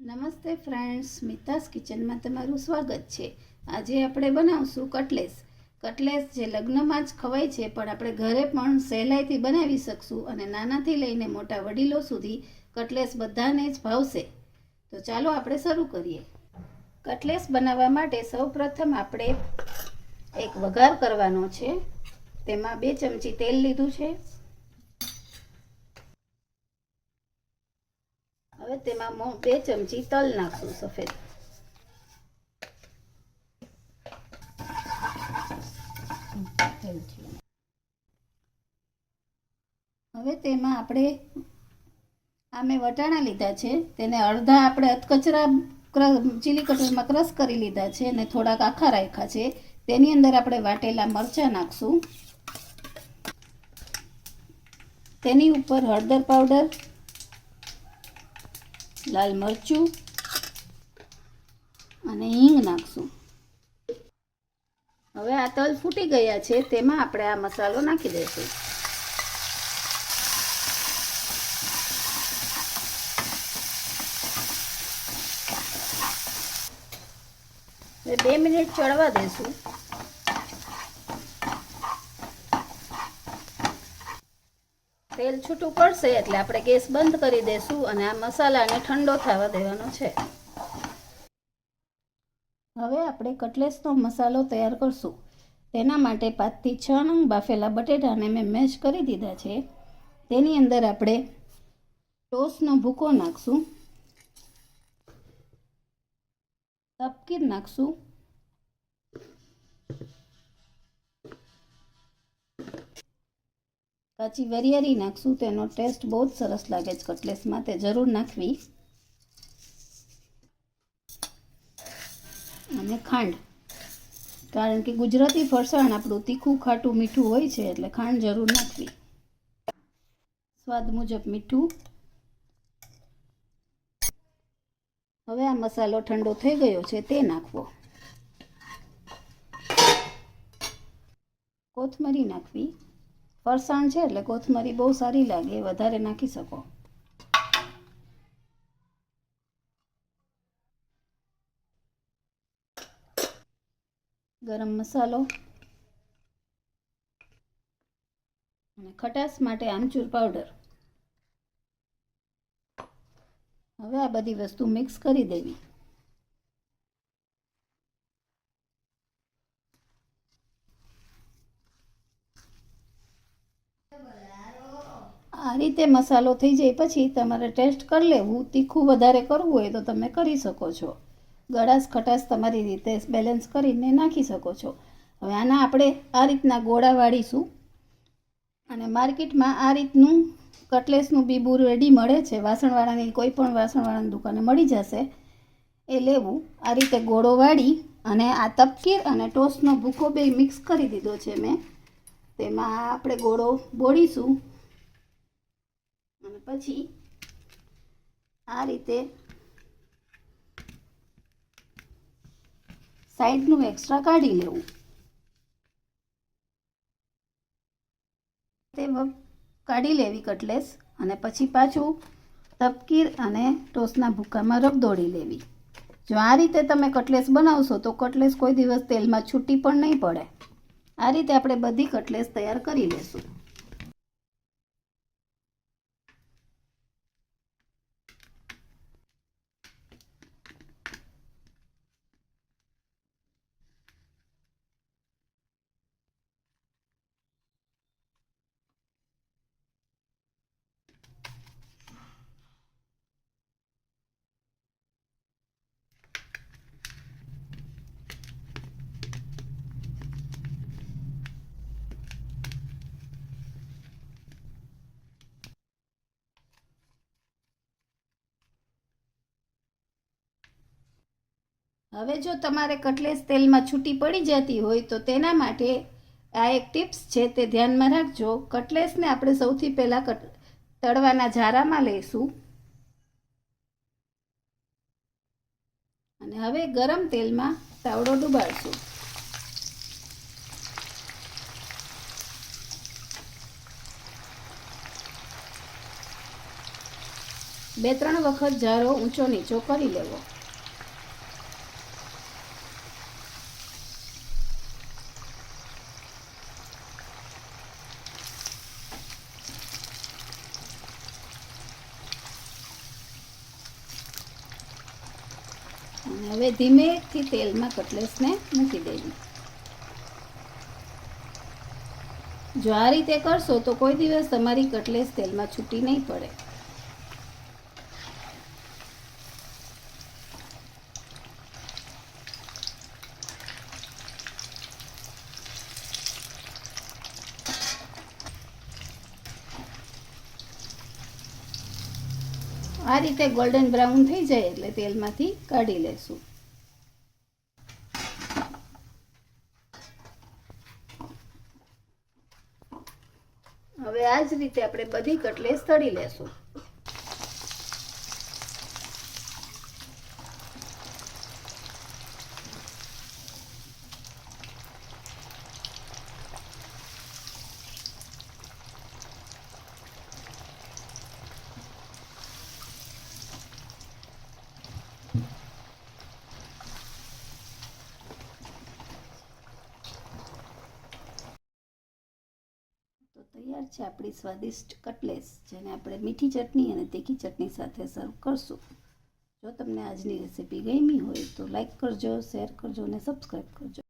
નમસ્તે ફ્રેન્ડ્સ, મિતાસ કિચનમાં તમારું સ્વાગત છે। આજે આપણે બનાવશું કટલેસ। કટલેસ જે લગ્નમાં જ ખવાય છે, પણ આપણે ઘરે પણ સહેલાઈથી બનાવી શકશું અને નાનાથી લઈને મોટા વડીલો સુધી કટલેસ બધાને જ ભાવશે। તો ચાલો આપણે શરૂ કરીએ। કટલેસ બનાવવા માટે સૌપ્રથમ આપણે એક વઘાર કરવાનો છે। તેમાં 2 ચમચી તેલ લીધું છે। હવે તેમાં 2 ચમચી તલ નાખશું સફેદ। હવે તેમાં આપણે મેં વટાણા લીધા છે, તેને અડધા આપણે અધકચરા ચીલી કટરમાં ક્રશ કરી લીધા છે અને થોડાક આખા રાખ્યા છે। તેની અંદર આપણે વાટેલા મરચાં નાખશું। તેની ઉપર હળદર પાવડર, લાલ મરચું અને હિંગ નાખશું। હવે આ તલ ફૂટી ગયા છે, તેમાં આપણે આ મસાલો નાખી દઈશું। હવે 2 મિનિટ ચડવા દેશું। તેલ છૂટું પડશે એટલે આપણે ગેસ બંધ કરી દેશું અને આ મસાલાને ઠંડો થવા દેવાનો છે। હવે આપણે કટલેસનો મસાલો તૈયાર કરશું। તેના માટે 5 થી 6 નંગ બાફેલા બટેટાને મેં મેશ કરી દીધા છે। તેની અંદર આપણે ટોસનો ભૂકો નાખશું, તપકીર નાખશું, કાચી વરિયાળી નાખશું। તેનો ટેસ્ટ બહુ જ સરસ લાગે છે કટલેસમાં, તે જરૂર નાખવી। અને ખાંડ, કારણ કે ગુજરાતી ફરસાણ આપણું તીખું ખાટું મીઠું હોય છે, એટલે ખાંડ જરૂર નાખવી। સ્વાદ મુજબ મીઠું। હવે આ મસાલો ઠંડો થઈ ગયો છે, તે નાખવો। કોથમરી નાખવી। ફરસાણ છે એટલે કોથમરી બહુ સારી લાગે, વધારે નાખી શકો। ગરમ મસાલો અને ખટાશ માટે આમચૂર પાવડર। હવે આ બધી વસ્તુ મિક્સ કરી દેવી। આ રીતે મસાલો થઈ જાય પછી તમારે ટેસ્ટ કરી લેવું। તીખું વધારે કરવું હોય તો તમે કરી શકો છો। ગળાશ ખટાશ તમારી રીતે બેલેન્સ કરીને નાખી શકો છો। હવે આના આપણે આ રીતના ગોળા વાળીશું અને માર્કેટમાં આ રીતનું કટલેસનું બીબું રેડી મળે છે। વાસણવાળાની કોઈ પણ વાસણવાળાની દુકાને મળી જશે, એ લેવું। આ રીતે ગોળો વાળી અને આ તપકીર અને ટોસનો ભૂકો બે મિક્સ કરી દીધો છે મેં। તેમાં આપણે ગોળો બોળીશું અને પછી આ રીતે સાઈડનું એક્સ્ટ્રા કાઢી લેવું। તે કાઢી લેવી કટલેસ અને પછી પાછું તપકીર અને ટોસના ભૂકામાં રગદોળી લેવી। જો આ રીતે તમે કટલેસ બનાવશો તો કટલેસ કોઈ દિવસ તેલમાં છૂટી પણ નહીં પડે। આ રીતે આપણે બધી કટલેસ તૈયાર કરી લેશું। હવે જો તમારે કટલેસ તેલમાં છૂટી પડી જતી હોય તો તેના માટે આ એક ટિપ્સ છે, તે ધ્યાનમાં રાખજો। કટલેસને આપણે સૌથી પહેલાં તળવાના ઝારામાં લઈશું અને હવે ગરમ તેલમાં તાવડો ડુબાડશું। 2-3 વખત જારો ઊંચો નીચો કરી લેવો. અને હવે ધીમેથી તેલમાં કટલેસને મૂકી દેવી. જો આ રીતે કરશો તો કોઈ દિવસ તમારી કટલેસ તેલમાં છૂટી નહીં પડે. આ રીતે ગોલ્ડન બ્રાઉન થઈ જાય એટલે તેલમાંથી કાઢી લેશું. હવે આ જ રીતે આપણે બધી કટલેસ તળી લેશું. તો તૈયાર છે આપણી સ્વાદિષ્ટ કટલેસ, જેને આપણે મીઠી ચટણી અને તીખી ચટણી સાથે સર્વ કરશું. જો તમને આજની રેસીપી ગમી હોય તો લાઈક કરજો, શેર કરજો અને સબસ્ક્રાઈબ કરજો.